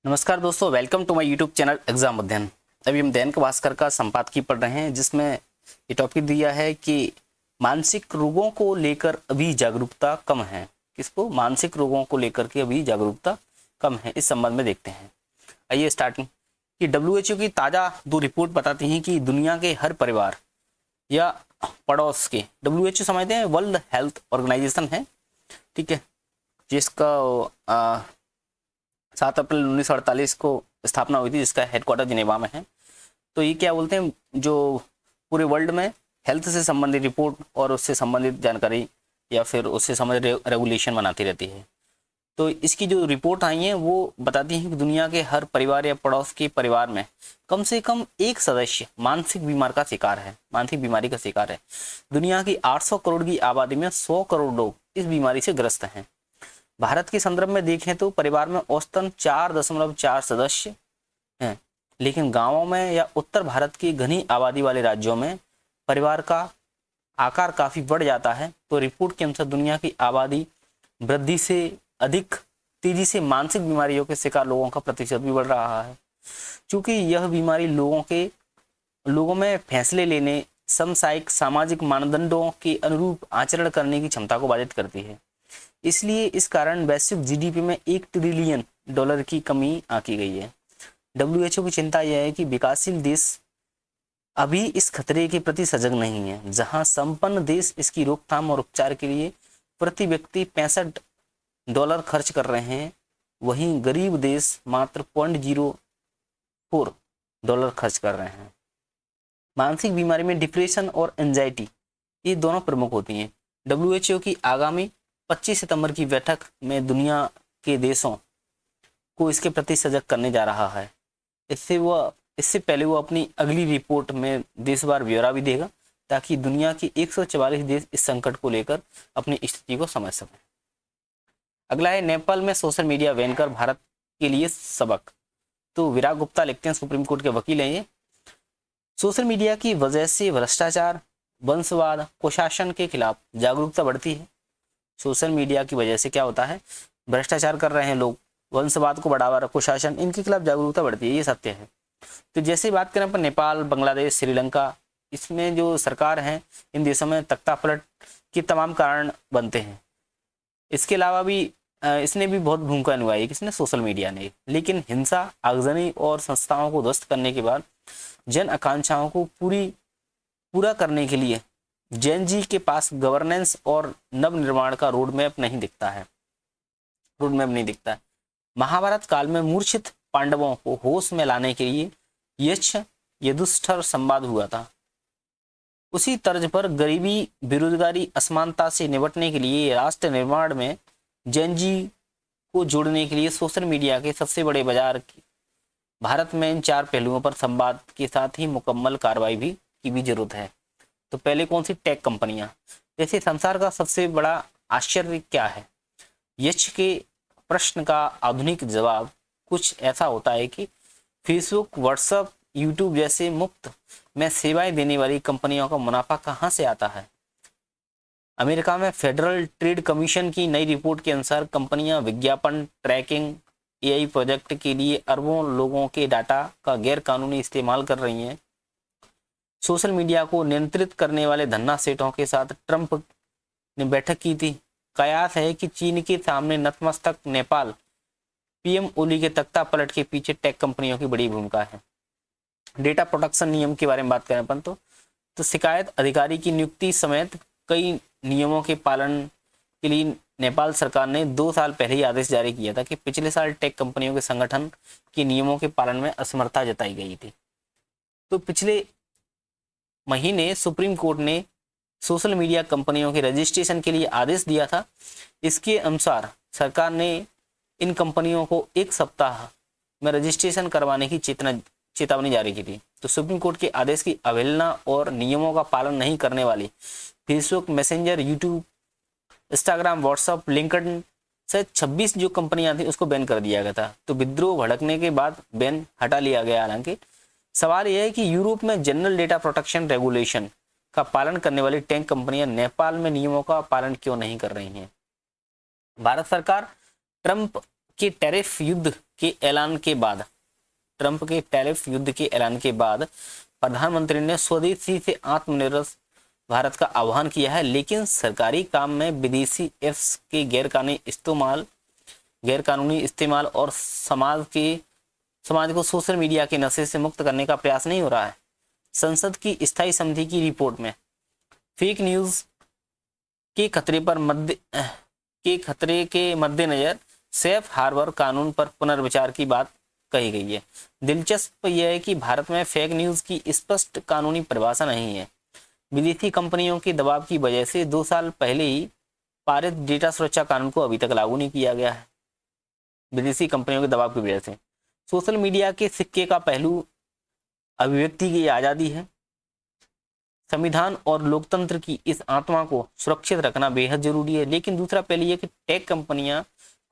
नमस्कार दोस्तों, welcome to my YouTube channel exam अध्ययन। अभी हम दैनिक भास्कर का संपादकीय पढ़ रहे हैं, जिसमें ये टॉपिक दिया है कि मानसिक रोगों को लेकर अभी जागरूकता कम है। किसको? मानसिक रोगों को लेकर के अभी जागरूकता कम है। इस संबंध में देखते हैं। आइए स्टार्टिंग कि WHO की ताज़ा 2 रिपोर्ट बताती हैं कि दुनिया के हर परिवार या पड़ोस के, WHO समझते हैं वर्ल्ड हेल्थ ऑर्गेनाइजेशन है, ठीक है, जिसका 7 अप्रैल 1948 को स्थापना हुई थी, जिसका हेडक्वार्टर जिनेवा में है। तो ये क्या बोलते हैं, जो पूरे वर्ल्ड में हेल्थ से संबंधित रिपोर्ट और उससे संबंधित जानकारी या फिर उससे संबंधित रेगुलेशन बनाती रहती है। तो इसकी जो रिपोर्ट आई है वो बताती है कि दुनिया के हर परिवार या पड़ोस के परिवार में कम से कम एक सदस्य मानसिक बीमारी का शिकार है। दुनिया की 800 करोड़ की आबादी में 100 करोड़ लोग इस बीमारी से ग्रस्त हैं। भारत के संदर्भ में देखें तो परिवार में औसतन 4.4 सदस्य हैं, लेकिन गांवों में या उत्तर भारत की घनी आबादी वाले राज्यों में परिवार का आकार काफ़ी बढ़ जाता है। तो रिपोर्ट के अनुसार दुनिया की आबादी वृद्धि से अधिक तेजी से मानसिक बीमारियों के शिकार लोगों का प्रतिशत भी बढ़ रहा है, क्योंकि यह बीमारी लोगों में फैसले लेने, समसामयिक सामाजिक मानदंडों के अनुरूप आचरण करने की क्षमता को बाधित करती है। इसलिए इस कारण वैश्विक जीडीपी में $1 ट्रिलियन की कमी आंकी गई है। WHO की चिंता यह है कि विकासशील देश अभी इस खतरे के प्रति सजग नहीं है। जहां संपन्न देश इसकी रोकथाम और उपचार के लिए प्रति व्यक्ति $65 खर्च कर रहे हैं, वहीं गरीब देश मात्र $0.04 खर्च कर रहे हैं। मानसिक बीमारी में डिप्रेशन और एंजाइटी ये दोनों प्रमुख होती हैं। WHO की आगामी 25 सितंबर की बैठक में दुनिया के देशों को इसके प्रति सजग करने जा रहा है। इससे पहले वो अपनी अगली रिपोर्ट में देशवार ब्यौरा भी देगा, ताकि दुनिया की 144 देश इस संकट को लेकर अपनी स्थिति को समझ सकें। अगला है नेपाल में सोशल मीडिया बैन कर भारत के लिए सबक। तो विराग गुप्ता लिखते हैं, सुप्रीम कोर्ट के वकील हैं ये। सोशल मीडिया की वजह से भ्रष्टाचार, वंशवाद, कुशासन के खिलाफ जागरूकता बढ़ती है। सोशल मीडिया की वजह से क्या होता है, भ्रष्टाचार कर रहे हैं लोग, वंशवाद को बढ़ावा, कुशासन, इनके खिलाफ जागरूकता बढ़ती है, ये सत्य है। तो जैसे बात करें अपन नेपाल, बांग्लादेश, श्रीलंका, इसमें जो सरकार है, इन देशों में तख्तापलट के तमाम कारण बनते हैं। इसके अलावा भी इसने भी बहुत भूमिका निभाई, किसने? सोशल मीडिया ने। लेकिन हिंसा, आगजनी और संस्थाओं को ध्वस्त करने के बाद जन आकांक्षाओं को पूरा करने के लिए जैन जी के पास गवर्नेंस और नवनिर्माण का रोड मैप नहीं दिखता है। महाभारत काल में मूर्छित पांडवों को होश में लाने के लिए युधिष्ठिर संवाद हुआ था। उसी तर्ज पर गरीबी, बेरोजगारी, असमानता से निपटने के लिए राष्ट्र निर्माण में जैन जी को जोड़ने के लिए सोशल मीडिया के सबसे बड़े बाजार भारत में इन 4 पहलुओं पर संवाद के साथ ही मुकम्मल कार्रवाई की भी जरूरत है। तो पहले कौन सी? टेक कंपनियां। जैसे संसार का सबसे बड़ा आश्चर्य क्या है, यश के प्रश्न का आधुनिक जवाब कुछ ऐसा होता है कि फेसबुक, व्हाट्सएप, यूट्यूब जैसे मुफ्त में सेवाएं देने वाली कंपनियों का मुनाफा कहां से आता है। अमेरिका में फेडरल ट्रेड कमीशन की नई रिपोर्ट के अनुसार कंपनियां विज्ञापन, ट्रैकिंग, AI प्रोजेक्ट के लिए अरबों लोगों के डाटा का गैरकानूनी इस्तेमाल कर रही हैं। सोशल मीडिया को नियंत्रित करने वाले धन्ना सेठों के साथ ट्रंप ने बैठक की थी। कयास है कि चीन के सामने नतमस्तक नेपाल PM ओली के तख्ता पलट के पीछे टेक कंपनियों की बड़ी भूमिका है। डेटा प्रोटेक्शन नियम के बारे में बात करें अपन तो शिकायत अधिकारी की नियुक्ति समेत कई नियमों के पालन के लिए नेपाल सरकार ने 2 साल पहले ही आदेश जारी किया था कि पिछले साल टेक कंपनियों के संगठन के नियमों के पालन में असमर्थता जताई गई थी। तो पिछले महीने सुप्रीम कोर्ट ने सोशल मीडिया कंपनियों के रजिस्ट्रेशन के लिए आदेश दिया था। इसके अनुसार सरकार ने इन कंपनियों को 1 सप्ताह में रजिस्ट्रेशन करवाने की चेतावनी जारी की थी। तो सुप्रीम कोर्ट के आदेश की अवहेलना और नियमों का पालन नहीं करने वाली Facebook, messenger, YouTube, Instagram, WhatsApp, LinkedIn से 26 जो कंपनियां थी उसको बैन कर दिया गया था। तो विद्रोह भड़कने के बाद बैन हटा लिया गया। हालांकि सवाल यह है कि यूरोप में जनरल डेटा प्रोटेक्शन रेगुलेशन का पालन करने वाली टेक कंपनियां नेपाल में नियमों का पालन क्यों नहीं कर रही हैं। भारत सरकार ट्रंप के टैरिफ युद्ध के ऐलान के बाद, ट्रंप के टैरिफ युद्ध के ऐलान के बाद प्रधानमंत्री ने स्वदेशी से आत्मनिर्भर भारत का आह्वान किया है, लेकिन सरकारी काम में विदेशी एप्स के गैरकानूनी इस्तेमाल और समाज को सोशल मीडिया के नशे से मुक्त करने का प्रयास नहीं हो रहा है। संसद की स्थायी समिति की रिपोर्ट में फेक न्यूज के खतरे के मद्देनजर सेफ हार्बर कानून पर पुनर्विचार की बात कही गई है। दिलचस्प यह है कि भारत में फेक न्यूज की स्पष्ट कानूनी परिभाषा नहीं है। विदेशी कंपनियों के दबाव की वजह से 2 साल पहले ही पारित डेटा सुरक्षा कानून को अभी तक लागू नहीं किया गया है। विदेशी कंपनियों के दबाव की वजह से सोशल मीडिया के सिक्के का पहलू अभिव्यक्ति की आज़ादी है। संविधान और लोकतंत्र की इस आत्मा को सुरक्षित रखना बेहद जरूरी है, लेकिन दूसरा पहलू यह कि टेक कंपनियां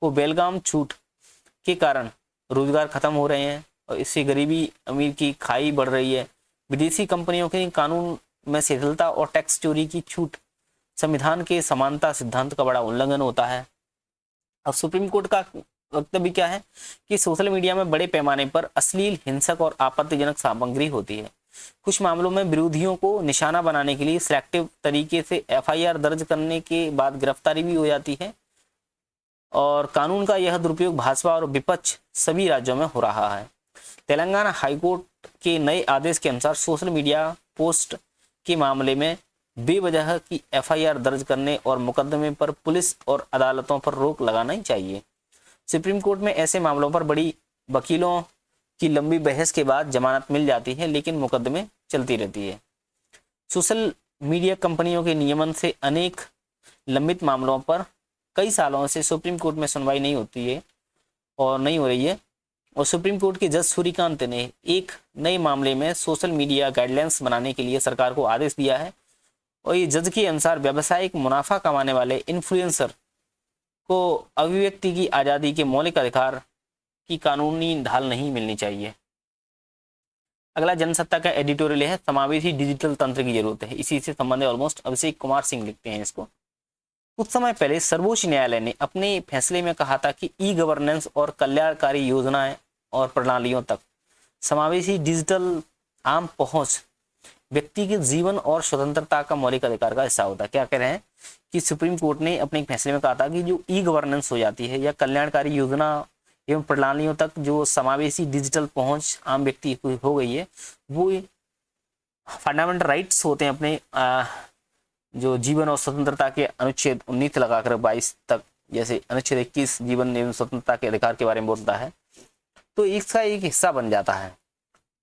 को बेलगाम छूट के कारण रोजगार खत्म हो रहे हैं और इससे गरीबी अमीर की खाई बढ़ रही है। विदेशी कंपनियों के कानून में शिथिलता और टैक्स चोरी की छूट संविधान के समानता सिद्धांत का बड़ा उल्लंघन होता है। अब सुप्रीम कोर्ट का वक्तव्य क्या है कि सोशल मीडिया में बड़े पैमाने पर अश्लील, हिंसक और आपत्तिजनक सामग्री होती है। कुछ मामलों में विरोधियों को निशाना बनाने के लिए सिलेक्टिव तरीके से एफआईआर दर्ज करने के बाद गिरफ्तारी भी हो जाती है और कानून का यह दुरुपयोग भाजपा और विपक्ष सभी राज्यों में हो रहा है। तेलंगाना हाईकोर्ट के नए आदेश के अनुसार सोशल मीडिया पोस्ट के मामले में बेवजह की एफआईआर दर्ज करने और मुकदमे पर पुलिस और अदालतों पर रोक लगाना ही चाहिए। सुप्रीम कोर्ट में ऐसे मामलों पर बड़ी वकीलों की लंबी बहस के बाद जमानत मिल जाती है, लेकिन मुकदमे चलती रहती है। सोशल मीडिया कंपनियों के नियमन से अनेक लंबित मामलों पर कई सालों से सुप्रीम कोर्ट में सुनवाई नहीं होती है और नहीं हो रही है और सुप्रीम कोर्ट के जज सूर्यकांत ने एक नए मामले में सोशल मीडिया गाइडलाइंस बनाने के लिए सरकार को आदेश दिया है और ये जज के अनुसार व्यावसायिक मुनाफा कमाने वाले इन्फ्लुएंसर को अभिव्यक्ति की आज़ादी के मौलिक अधिकार की कानूनी ढाल नहीं मिलनी चाहिए। अगला जनसत्ता का एडिटोरियल है, समावेशी डिजिटल तंत्र की जरूरत है। इसी से संबंधित ऑलमोस्ट अभिषेक कुमार सिंह लिखते हैं इसको। कुछ समय पहले सर्वोच्च न्यायालय ने अपने फैसले में कहा था कि ई गवर्नेंस और कल्याणकारी योजनाएं और प्रणालियों तक समावेशी डिजिटल आम पहुंच व्यक्ति के जीवन और स्वतंत्रता का मौलिक अधिकार का हिस्सा होता है। क्या कह रहे हैं कि सुप्रीम कोर्ट ने अपने फैसले में कहा था कि जो ई गवर्नेंस हो जाती है या कल्याणकारी योजना एवं प्रणालियों तक जो समावेशी डिजिटल पहुंच आम व्यक्ति को हो गई है, वो फंडामेंटल राइट्स होते हैं अपने जो जीवन और स्वतंत्रता के अनुच्छेद 19 लगाकर 22 तक, जैसे अनुच्छेद 21 जीवन एवं स्वतंत्रता के अधिकार के बारे में बोलता है, तो इसका एक हिस्सा बन जाता है।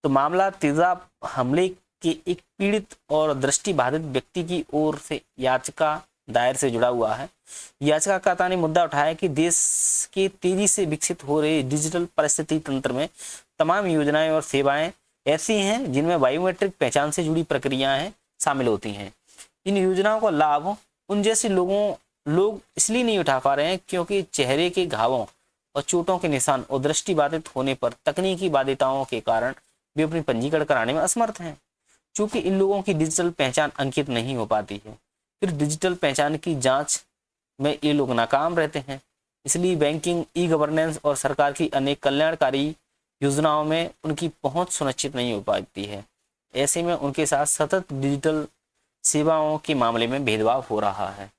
तो मामला तेजाब हमले के एक पीड़ित और दृष्टिबाधित व्यक्ति की ओर से याचिका दायर से जुड़ा हुआ है। याचिकाकर्ता ने मुद्दा उठाया कि देश के तेजी से विकसित हो रहे डिजिटल परिस्थिति तंत्र में तमाम योजनाएं और सेवाएं ऐसी हैं जिनमें बायोमेट्रिक पहचान से जुड़ी प्रक्रियाएं शामिल होती हैं। इन योजनाओं का लाभ उन जैसे लोग इसलिए नहीं उठा पा रहे हैं क्योंकि चेहरे के घावों और चोटों के निशान और दृष्टिबाधित होने पर तकनीकी बाध्यताओं के कारण वे अपनी पंजीकरण कराने में असमर्थ हैं। चूंकि इन लोगों की डिजिटल पहचान अंकित नहीं हो पाती है, फिर डिजिटल पहचान की जांच में ये लोग नाकाम रहते हैं। इसलिए बैंकिंग, ई गवर्नेंस और सरकार की अनेक कल्याणकारी योजनाओं में उनकी पहुंच सुनिश्चित नहीं हो पाती है। ऐसे में उनके साथ सतत डिजिटल सेवाओं के मामले में भेदभाव हो रहा है।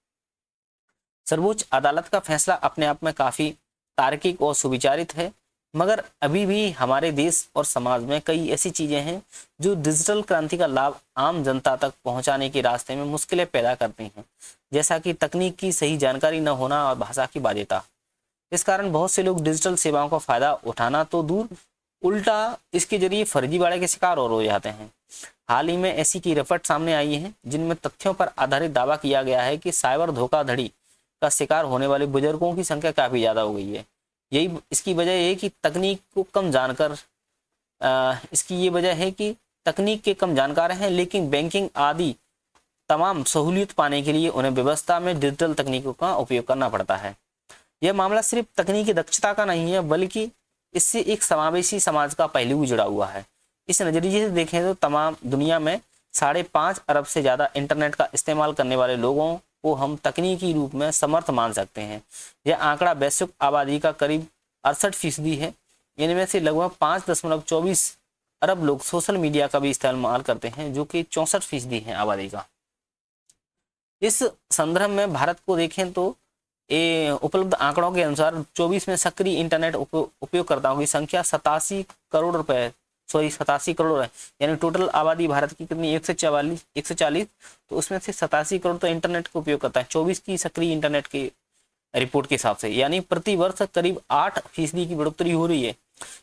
सर्वोच्च अदालत का फैसला अपने आप में काफी तार्किक और सुविचारित है, मगर अभी भी हमारे देश और समाज में कई ऐसी चीजें हैं जो डिजिटल क्रांति का लाभ आम जनता तक पहुंचाने के रास्ते में मुश्किलें पैदा करती हैं, जैसा कि तकनीक की सही जानकारी न होना और भाषा की बाध्यता। इस कारण बहुत से लोग डिजिटल सेवाओं का फायदा उठाना तो दूर, उल्टा इसके जरिए फर्जीवाड़े के शिकार और हो जाते हैं। हाल ही में ऐसी की रिपोर्ट सामने आई है जिनमें तथ्यों पर आधारित दावा किया गया है कि साइबर धोखाधड़ी का शिकार होने वाले बुजुर्गों की संख्या काफी ज्यादा हो गई है। यही इसकी वजह है कि तकनीक को कम जानकर तकनीक के कम जानकार हैं, लेकिन बैंकिंग आदि तमाम सहूलियत पाने के लिए उन्हें व्यवस्था में डिजिटल तकनीकों का उपयोग करना पड़ता है। यह मामला सिर्फ तकनीकी दक्षता का नहीं है, बल्कि इससे एक समावेशी समाज का पहलू भी जुड़ा हुआ है। इस नजरिए से देखें तो तमाम दुनिया में 5.5 अरब से ज्यादा इंटरनेट का इस्तेमाल करने वाले लोगों को हम तकनीकी रूप में समर्थ मान सकते हैं। यह आंकड़ा वैश्विक आबादी का करीब 68% है इनमें से लगभग 5.24 अरब लोग सोशल मीडिया का भी इस्तेमाल करते हैं, जो कि 64% है आबादी का। इस संदर्भ में भारत को देखें तो उपलब्ध आंकड़ों के अनुसार 24 में सक्रिय इंटरनेट उपयोगकर्ताओं की संख्या 87 करोड़ है। यानी टोटल आबादी भारत की कितनी 140, तो उसमें से 87 करोड़ तो इंटरनेट का उपयोग करता है 24 की सक्रिय इंटरनेट की रिपोर्ट के हिसाब से। यानी प्रति वर्ष करीब 8% की बढ़ोतरी हो रही है।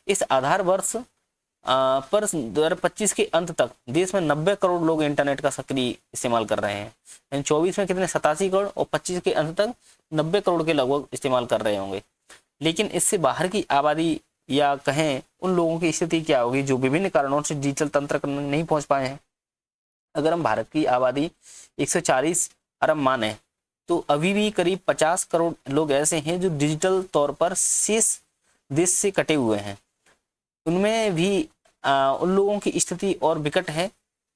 इस आधार वर्ष पर 2025 के अंत तक देश में 90 करोड़ लोग इंटरनेट का सक्रिय इस्तेमाल कर रहे हैं। यानी 24 में कितने 87 करोड़ और 25 के अंत तक 90 करोड़ के लगभग इस्तेमाल कर रहे होंगे। लेकिन इससे बाहर की आबादी या कहें उन लोगों की स्थिति क्या होगी जो विभिन्न कारणों से डिजिटल तंत्र नहीं पहुंच पाए हैं। अगर हम भारत की आबादी 140 अरब माने तो अभी भी करीब 50 करोड़ लोग ऐसे हैं जो डिजिटल तौर पर शेष देश से कटे हुए हैं। उनमें भी उन लोगों की स्थिति और विकट है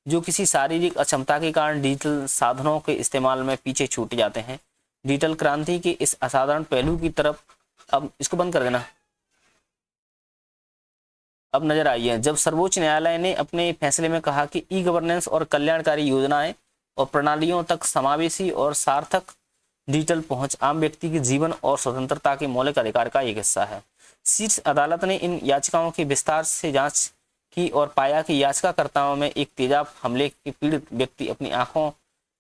जो किसी शारीरिक अक्षमता के कारण डिजिटल साधनों के इस्तेमाल में पीछे छूट जाते हैं। डिजिटल क्रांति के इस असाधारण पहलू की तरफ अब इसको बंद कर देना अब नजर आई है जब सर्वोच्च न्यायालय ने अपने फैसले में कहा कि ई गवर्नेंस और कल्याणकारी योजनाएं और प्रणालियों तक समावेशी और सार्थक डिजिटल पहुंच आम व्यक्ति के जीवन और स्वतंत्रता के मौलिक अधिकार का एक हिस्सा है। शीर्ष अदालत ने इन याचिकाओं की विस्तार से जांच की और पाया कि याचिकाकर्ताओं में एक तेजाब हमले के पीड़ित व्यक्ति अपनी आंखों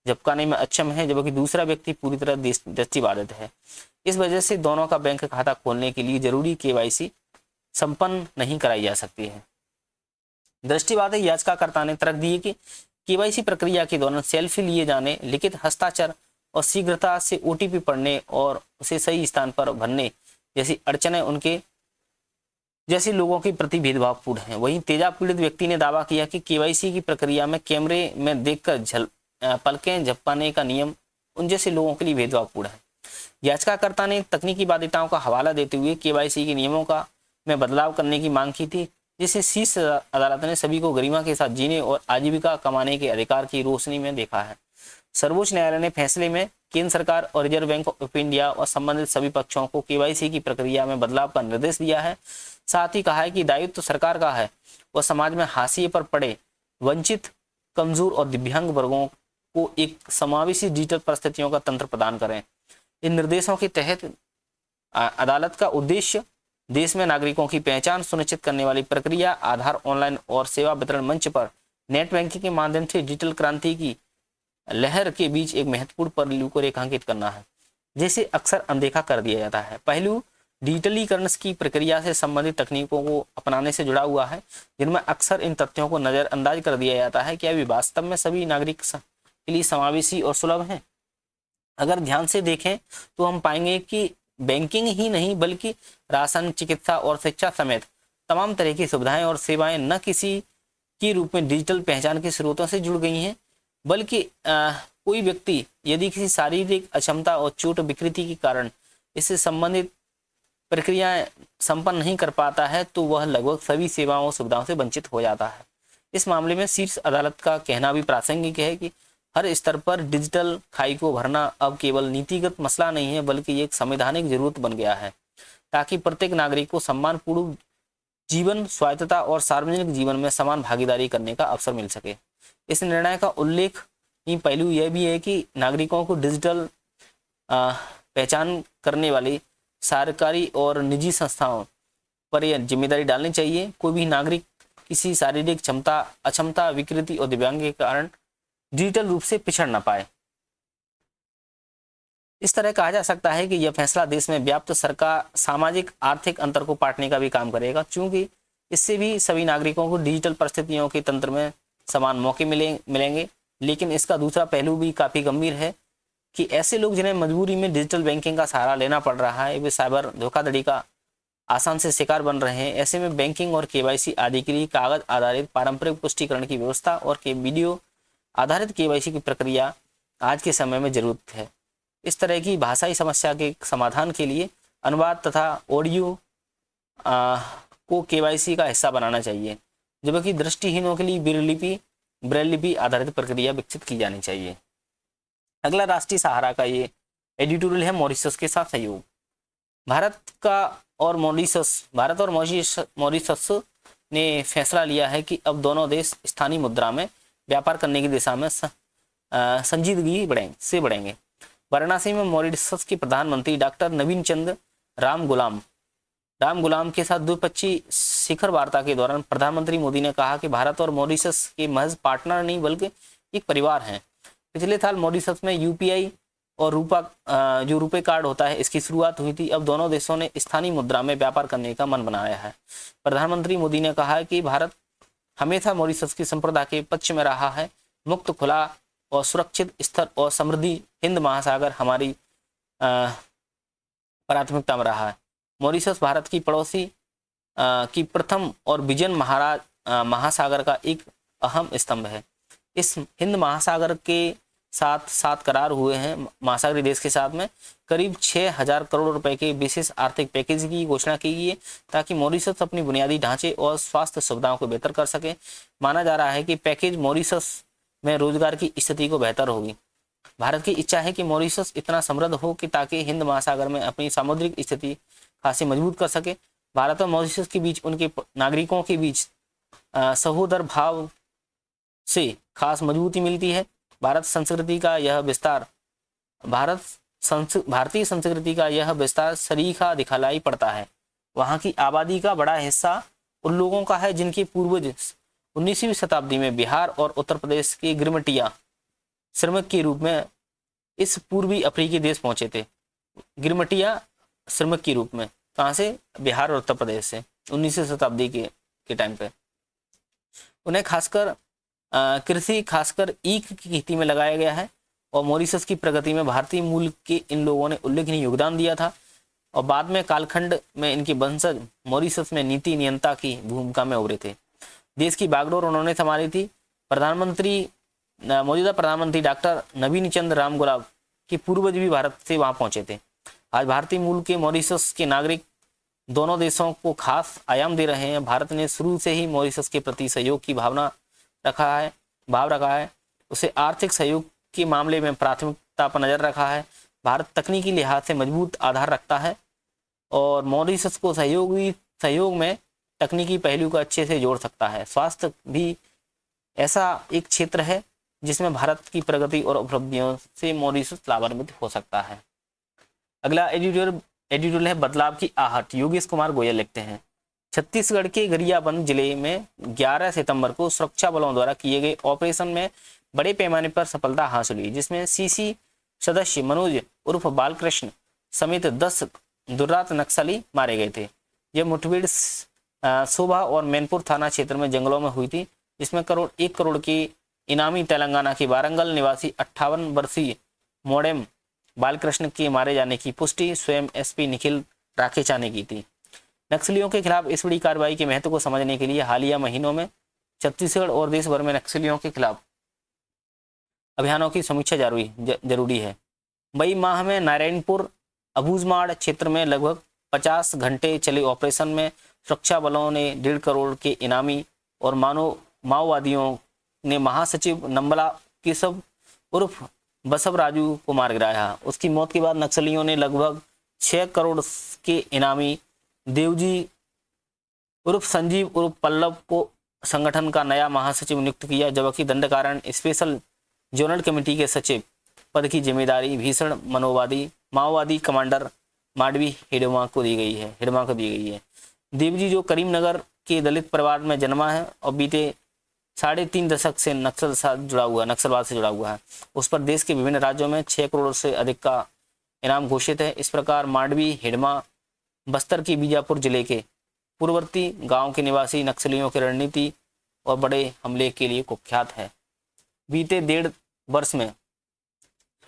झपकाने में अक्षम है, जबकि दूसरा व्यक्ति पूरी तरह दृष्टिबाधित है। इस वजह से दोनों का बैंक खाता खोलने के लिए जरूरी केवाईसी संपन्न नहीं कराई जा सकती है। दृष्टिबाधित याचिकाकर्ता ने तर्क दिए कि केवाईसी प्रक्रिया के दौरान सेल्फी लिए जाने, लिखित हस्ताक्षर और शीघ्रता से ओटीपी पढ़ने और उसे सही स्थान पर भरने जैसी अड़चनें उनके जैसे लोगों के प्रति भेदभावपूर्ण हैं। वहीं तेजाब पीड़ित व्यक्ति ने दावा किया कि केवाईसी की प्रक्रिया में कैमरे में देखकर पलकें झपकाने का नियम उन जैसे लोगों के लिए भेदभावपूर्ण है। याचिकाकर्ता ने तकनीकी बाध्यताओं का हवाला देते हुए केवाईसी के नियमों में बदलाव करने की मांग की थी, जिसे शीर्ष अदालत ने सभी को गरिमा के साथ जीने और आजीविका कमाने के अधिकार की रोशनी में देखा है। सर्वोच्च न्यायालय ने फैसले में केंद्र सरकार और रिजर्व बैंक ऑफ इंडिया और संबंधित सभी पक्षों को केवाईसी की प्रक्रिया में बदलाव का निर्देश दिया है। साथ ही कहा है कि दायित्व सरकार का है वह समाज में हाशिए पर पड़े वंचित, कमजोर और दिव्यांग वर्गों को एक समावेशी डिजिटल परिस्थितियों का तंत्र प्रदान करें। इन निर्देशों के तहत अदालत का उद्देश्य देश में नागरिकों की पहचान सुनिश्चित करने वाली प्रक्रिया, आधार ऑनलाइन और सेवा वितरण मंच पर नेट बैंकिंग के माध्यम से डिजिटल क्रांति की लहर के बीच एक महत्वपूर्ण पहलू को रेखांकित करना है, जिसे अक्सर अनदेखा कर दिया जाता है। पहलू डिजिटलीकरण की प्रक्रिया से संबंधित तकनीकों को अपनाने से जुड़ा हुआ है, जिनमें अक्सर इन तथ्यों को नजरअंदाज कर दिया जाता है कि अभी वास्तव में सभी नागरिक के लिए समावेशी और सुलभ हैं। अगर ध्यान से देखें तो हम पाएंगे कि बैंकिंग ही नहीं बल्कि राशन, चिकित्सा और शिक्षा समेत तमाम तरह की सुविधाएं और सेवाएं न किसी के रूप में डिजिटल पहचान के स्रोतों से जुड़ गई हैं, बल्कि कोई व्यक्ति यदि किसी शारीरिक अक्षमता और चोट विकृति के कारण इससे संबंधित प्रक्रियाएं संपन्न नहीं कर पाता है तो वह लगभग सभी सेवाओं और सुविधाओं से वंचित हो जाता है। इस मामले में शीर्ष अदालत का कहना भी प्रासंगिक है कि हर स्तर पर डिजिटल खाई को भरना अब केवल नीतिगत मसला नहीं है बल्कि एक संवैधानिक जरूरत बन गया है, ताकि प्रत्येक नागरिक को सम्मानपूर्ण जीवन, स्वायत्तता और सार्वजनिक जीवन में समान भागीदारी करने का अवसर मिल सके। इस निर्णय का उल्लेखनीय पहलू यह भी है कि नागरिकों को डिजिटल पहचान करने वाली सरकारी और निजी संस्थाओं पर यह जिम्मेदारी डालनी चाहिए। कोई भी नागरिक किसी शारीरिक अक्षमता, विकृति और दिव्यांग के कारण डिजिटल रूप से पिछड़ न पाए। इस तरह कहा जा सकता है कि यह फैसला देश में व्याप्त सरकार सामाजिक आर्थिक अंतर को पाटने का भी काम करेगा, क्योंकि इससे भी सभी नागरिकों को डिजिटल परिस्थितियों के तंत्र में समान मौके मिलेंगे। लेकिन इसका दूसरा पहलू भी काफ़ी गंभीर है कि ऐसे लोग जिन्हें मजबूरी में डिजिटल बैंकिंग का सहारा लेना पड़ रहा है, वे साइबर धोखाधड़ी का आसान से शिकार बन रहे हैं। ऐसे में बैंकिंग और केवाईसी आदि के लिए कागज आधारित पारंपरिक पुष्टिकरण की व्यवस्था और वीडियो आधारित केवाईसी की प्रक्रिया आज के समय में जरूरत है। इस तरह की भाषाई समस्या के समाधान के लिए अनुवाद तथा ऑडियो को केवाईसी का हिस्सा बनाना चाहिए, जबकि दृष्टिहीनों के लिए ब्रेल लिपि आधारित प्रक्रिया विकसित की जानी चाहिए। अगला राष्ट्रीय सहारा का ये एडिटोरियल है मॉरिशस के साथ सहयोग। भारत और मॉरिशस ने फैसला लिया है कि अब दोनों देश स्थानीय मुद्रा में व्यापार करने की दिशा में संजीदगी बढ़ेंगे। वाराणसी में मॉरिशस के प्रधानमंत्री डॉक्टर नवीन चंद्र राम गुलाम के साथ द्विपक्षीय शिखर वार्ता के दौरान प्रधानमंत्री मोदी ने कहा कि भारत और मॉरिशस के महज पार्टनर नहीं बल्कि एक परिवार हैं। पिछले साल मॉरिशस में यूपीआई और जो रुपए कार्ड होता है इसकी शुरुआत हुई थी। अब दोनों देशों ने स्थानीय मुद्रा में व्यापार करने का मन बनाया है। प्रधानमंत्री मोदी ने कहा कि भारत हमेशा मॉरिशस की संप्रदा के पक्ष में रहा है। मुक्त, खुला और सुरक्षित, स्थिर और समृद्धि हिंद महासागर हमारी प्राथमिकता में रहा है। मॉरिशस भारत की पड़ोसी की प्रथम और विजन महासागर का एक अहम स्तंभ है। इस हिंद महासागर के साथ करार हुए हैं महासागरीय देश के साथ में करीब 6,000 करोड़ रुपए के विशेष आर्थिक पैकेज की घोषणा की गई है ताकि मॉरिशस अपनी बुनियादी ढांचे और स्वास्थ्य सुविधाओं को बेहतर कर सके। माना जा रहा है कि पैकेज मॉरिशस में रोजगार की स्थिति को बेहतर होगी। भारत की इच्छा है कि मॉरिशस इतना समृद्ध हो कि ताकि हिंद महासागर में अपनी सामुद्रिक स्थिति खासी मजबूत कर सके। भारत और मॉरिशस के बीच उनके नागरिकों के बीच सहोदर भाव से खास मजबूती मिलती है। भारतीय संस्कृति का यह विस्तार सरीखा दिखलाई पड़ता है। वहाँ की आबादी का बड़ा हिस्सा उन लोगों का है जिनके पूर्वज 19वीं शताब्दी में बिहार और उत्तर प्रदेश के गिरमिटिया श्रमिक के रूप में इस पूर्वी अफ्रीकी देश पहुंचे थे। गिरमिटिया श्रमिक के रूप में कहाँ से? बिहार और उत्तर प्रदेश से 19वीं शताब्दी के टाइम पे उन्हें खासकर कृषि खासकर ईख की खेती में लगाया गया है और मॉरिशस की प्रगति में भारतीय मूल के इन लोगों ने उल्लेखनीय योगदान दिया था और बाद में कालखंड में इनके वंशज मॉरिशस में नीति नियंता की भूमिका में उभरे थे। देश की बागडोर उन्होंने संभाली थी। मौजूदा प्रधानमंत्री डॉक्टर नवीन चंद्र राम गुलाम के पूर्वज भी भारत से वहां पहुंचे थे। आज भारतीय मूल के मॉरिशस के नागरिक दोनों देशों को खास आयाम दे रहे हैं। भारत ने शुरू से ही मॉरिशस के प्रति सहयोग की भाव रखा है। उसे आर्थिक सहयोग के मामले में प्राथमिकता पर नजर रखा है। भारत तकनीकी लिहाज से मजबूत आधार रखता है और मॉरिशस को सहयोग में तकनीकी पहलू को अच्छे से जोड़ सकता है। स्वास्थ्य भी ऐसा एक क्षेत्र है जिसमें भारत की प्रगति और उपलब्धियों से मॉरिशस लाभान्वित हो सकता है। अगला एडिटोरियल है बदलाव की आहट। योगेश कुमार गोयल लिखते हैं, छत्तीसगढ़ के गरियाबंद जिले में 11 सितंबर को सुरक्षा बलों द्वारा किए गए ऑपरेशन में बड़े पैमाने पर सफलता हासिल हुई, जिसमें सीसी सदस्य मनोज उर्फ बालकृष्ण समेत 10 दुर्रात नक्सली मारे गए थे। यह मुठभेड़ शोभा और मैनपुर थाना क्षेत्र में जंगलों में हुई थी, जिसमें 1 करोड़ के इनामी तेलंगाना के वारंगल निवासी 58 वर्षीय मोडेम बालकृष्ण के मारे जाने की पुष्टि स्वयं एसपी निखिल राकेचा ने की थी। नक्सलियों के खिलाफ इस बड़ी कार्रवाई के महत्व को समझने के लिए हालिया महीनों में छत्तीसगढ़ और देश भर में नक्सलियों के खिलाफ अभियानों की समीक्षा जरूरी है। मई माह में नारायणपुर अबूझमाड़ क्षेत्र में लगभग 50 घंटे चले ऑपरेशन में सुरक्षा बलों ने 1.5 करोड़ के इनामी और माओवादियों ने महासचिव नंबला केशव उर्फ बसव राजू को मार गिराया। उसकी मौत के बाद नक्सलियों ने लगभग 6 करोड़ के इनामी देवजी उर्फ संजीव उर्फ पल्लव को संगठन का नया महासचिव नियुक्त किया, जबकि दंडकारण स्पेशल जोनल कमेटी के सचिव पद की जिम्मेदारी भीषण माओवादी कमांडर माडवी हिडमा को दी गई है। देवजी जो करीमनगर के दलित परिवार में जन्मा है और बीते 3.5 दशक से नक्सलवाद से जुड़ा हुआ है, उस पर देश के विभिन्न राज्यों में 6 करोड़ से अधिक का इनाम घोषित है। इस प्रकार माडवी हिडमा बस्तर के बीजापुर जिले के पूर्ववर्ती गांव के निवासी नक्सलियों की रणनीति और बड़े हमले के लिए कुख्यात है। बीते 1.5 वर्ष में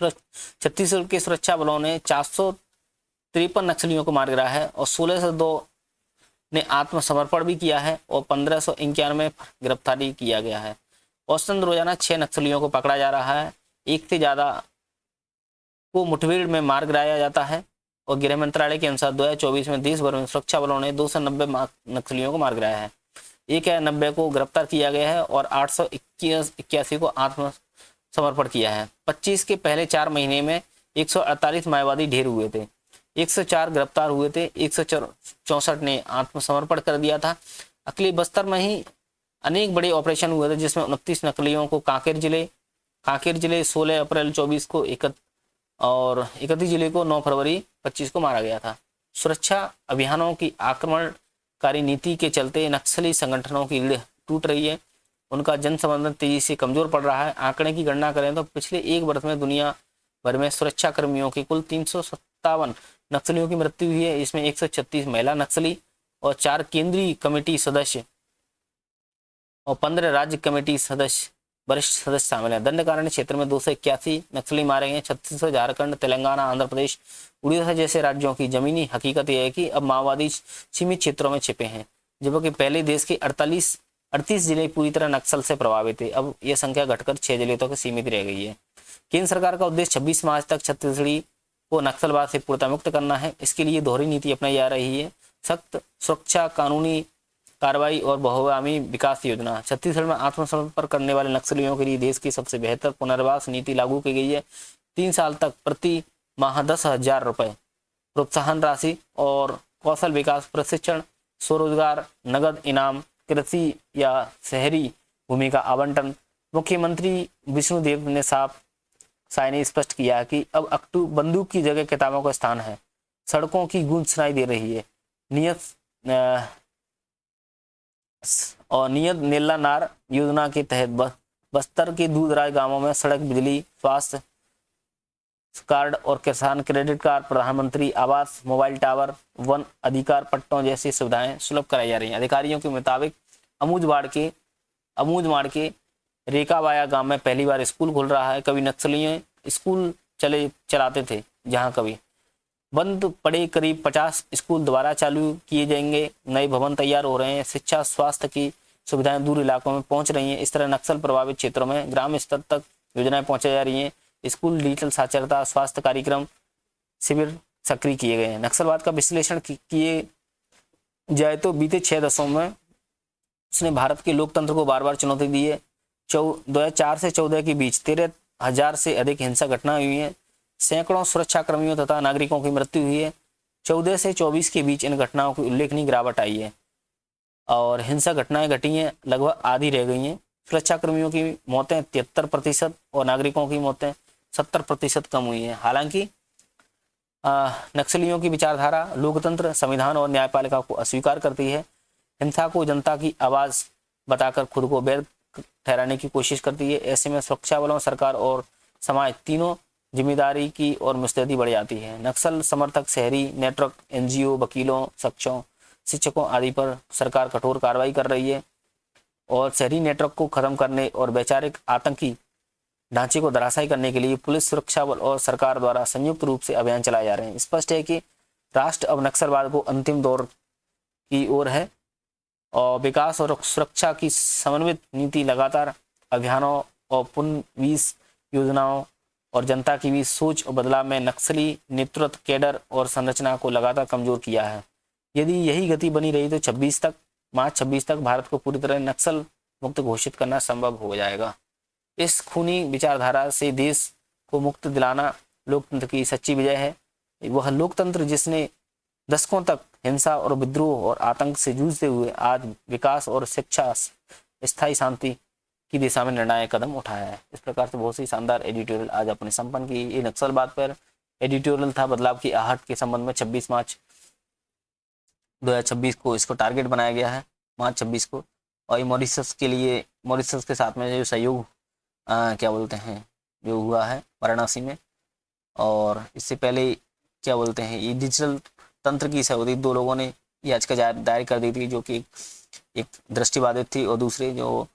छत्तीसगढ़ के सुरक्षा बलों ने 453 नक्सलियों को मार गिराया है और 1602 ने आत्मसमर्पण भी किया है और 1591 गिरफ्तारी किया गया है। औसतन रोजाना 6 नक्सलियों को पकड़ा जा रहा है। 1 से ज्यादा को मुठभेड़ में मार गिराया जाता है और गृह मंत्रालय के अनुसार 2024 में देश भर में सुरक्षा बलों ने 290 नक्सलियों को मार गिराया है। 190 को गिरफ्तार किया गया है और 881 को आत्मसमर्पण किया है। 25 के पहले 4 महीने में 148 माओवादी ढेर हुए थे। 104 गिरफ्तार हुए थे, 164 ने आत्मसमर्पण कर दिया था। अकेले बस्तर में ही अनेक बड़े ऑपरेशन हुए थे, जिसमें 29 नक्सलियों को कांकेर जिले 16 अप्रैल 24 को और 31 जिले को 9 फरवरी 25 को मारा गया था। सुरक्षा अभियानों की आक्रमणकारी नीति के चलते नक्सली संगठनों की रीढ़ टूट रही है, उनका जन समर्थन तेजी से कमजोर पड़ रहा है। आंकड़े की गणना करें तो पिछले एक वर्ष में दुनिया भर में सुरक्षा कर्मियों की कुल 357 नक्सलियों की मृत्यु हुई है। इसमें 136 महिला नक्सली और 4 केंद्रीय कमेटी सदस्य और 15 राज्य कमेटी सदस्य वरिष्ठ सदस्य शामिल हैं। दंडकारण्य क्षेत्र में 281 नक्सली मारे गए। छत्तीसगढ़, झारखंड, तेलंगाना, आंध्र प्रदेश, उड़ीसा जैसे राज्यों की जमीनी हकीकत यह है कि अब माओवादी सीमित क्षेत्रों में छिपे हैं, जबकि पहले देश के 38 जिले पूरी तरह नक्सल से प्रभावित थे। अब यह संख्या घटकर 6 जिले तक सीमित रह गई है। केंद्र सरकार का उद्देश्य 26 मार्च तक छत्तीसगढ़ को नक्सलवाद से पूर्णतः मुक्त करना है। इसके लिए दोहरी नीति अपनाई जा रही है, सख्त सुरक्षा, कानूनी कार्रवाई और बहुआयामी विकास योजना। छत्तीसगढ़ में आत्मसमर्पण करने वाले नक्सलियों के लिए देश की सबसे बेहतर पुनर्वास नीति लागू की गई है। 3 साल तक प्रति माह 10,000 रुपये प्रोत्साहन राशि और कौशल विकास प्रशिक्षण, स्वरोजगार, नगद इनाम, कृषि या शहरी भूमि का आवंटन। मुख्यमंत्री विष्णुदेव ने साय ने स्पष्ट किया कि अब बंदूक की जगह किताबों का स्थान है। सड़कों की गूंज सुनाई दे रही है। नियत नीला नार योजना के तहत बस्तर के दूरदराज गांवों में सड़क, बिजली, स्वास्थ्य कार्ड और किसान क्रेडिट कार्ड, प्रधानमंत्री आवास, मोबाइल टावर, वन अधिकार पट्टों जैसी सुविधाएं सुलभ कराई जा रही हैं। अधिकारियों के मुताबिक अमूजमाड़ के रेकावाया गांव में पहली बार स्कूल खुल रहा है। कभी नक्सलियों स्कूल चलाते थे, जहां कभी बंद पड़े करीब 50 स्कूल दोबारा चालू किए जाएंगे। नए भवन तैयार हो रहे हैं। शिक्षा, स्वास्थ्य की सुविधाएं दूर इलाकों में पहुंच रही हैं। इस तरह नक्सल प्रभावित क्षेत्रों में ग्राम स्तर तक योजनाएं पहुंचाई जा रही हैं। स्कूल, डिजिटल साक्षरता, स्वास्थ्य कार्यक्रम शिविर सक्रिय किए गए हैं। नक्सलवाद का विश्लेषण किए जाए तो बीते 6 दशकों में उसने भारत के लोकतंत्र को बार बार चुनौती दी है। 2004 से 14 के बीच 13,000 से अधिक हिंसा घटनाएं हुई हैं। सैकड़ों सुरक्षा कर्मियों तथा नागरिकों की मृत्यु हुई है। 14 से 24 के बीच इन घटनाओं की उल्लेखनीय गिरावट आई है और हिंसा घटनाएं घटी हैं, लगभग आधी रह गई हैं। सुरक्षा कर्मियों की मौतें 73% और नागरिकों की मौतें 70% कम हुई हैं। हालांकि नक्सलियों की विचारधारा लोकतंत्र, संविधान और न्यायपालिका को अस्वीकार करती है। हिंसा को जनता की आवाज बताकर खुद को वैध ठहराने की कोशिश करती है। ऐसे में सुरक्षा बलों, सरकार और समाज तीनों जिम्मेदारी की और मुस्तैदी बढ़ जाती है। नक्सल समर्थक शहरी नेटवर्क, NGO, वकीलों, शिक्षकों आदि पर सरकार कठोर कार्रवाई कर रही है और शहरी नेटवर्क को खत्म करने और वैचारिक आतंकी ढांचे को धराशायी करने के लिए पुलिस, सुरक्षा बल और सरकार द्वारा संयुक्त रूप से अभियान चलाए जा रहे हैं। स्पष्ट है कि राष्ट्र अब नक्सलवाद को अंतिम दौर की ओर है और विकास और सुरक्षा की समन्वित नीति लगातार अभियानों और पुनर्वास योजनाओं और जनता की भी सोच और बदलाव में नक्सली नेतृत्व, कैडर और संरचना को लगातार कमजोर किया है। यदि यही गति बनी रही तो मार्च 26 तक भारत को पूरी तरह नक्सल मुक्त घोषित करना संभव हो जाएगा। इस खूनी विचारधारा से देश को मुक्त दिलाना लोकतंत्र की सच्ची विजय है। वह लोकतंत्र जिसने दशकों तक हिंसा और विद्रोह और आतंक से जूझते हुए आज विकास और शिक्षा, स्थायी शांति की दिशा में निर्णायक कदम उठाया है। इस प्रकार से बहुत सी शानदार एडिटोरियल आज अपने संपन्न की। ये नक्सलवाद पर एडिटोरियल था, बदलाव की आहट के संबंध में। 26 मार्च 2026 को इसको टारगेट बनाया गया है, मार्च 26 को। और ये मॉरिशस के साथ में जो सहयोग जो हुआ है वाराणसी में, और इससे पहले ये डिजिटल तंत्र की सहयोगी 2 लोगों ने याचिका दायर कर दी थी, जो कि एक दृष्टिबाधित थी और दूसरे जो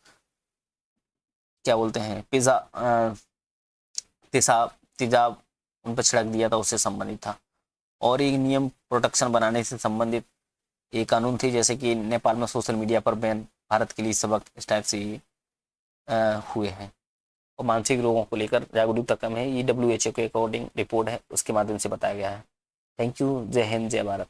तेजाब उन पर छिड़क दिया था, उससे संबंधित था। और एक नियम प्रोटेक्शन बनाने से संबंधित एक कानून थी, जैसे कि नेपाल में सोशल मीडिया पर बैन भारत के लिए सबक इस टाइप से हुए हैं। और मानसिक रोगों को लेकर जागरूकता कम है, ये WHO के अकॉर्डिंग रिपोर्ट है, उसके माध्यम से बताया गया है। Thank you. जय हिंद, जय भारत।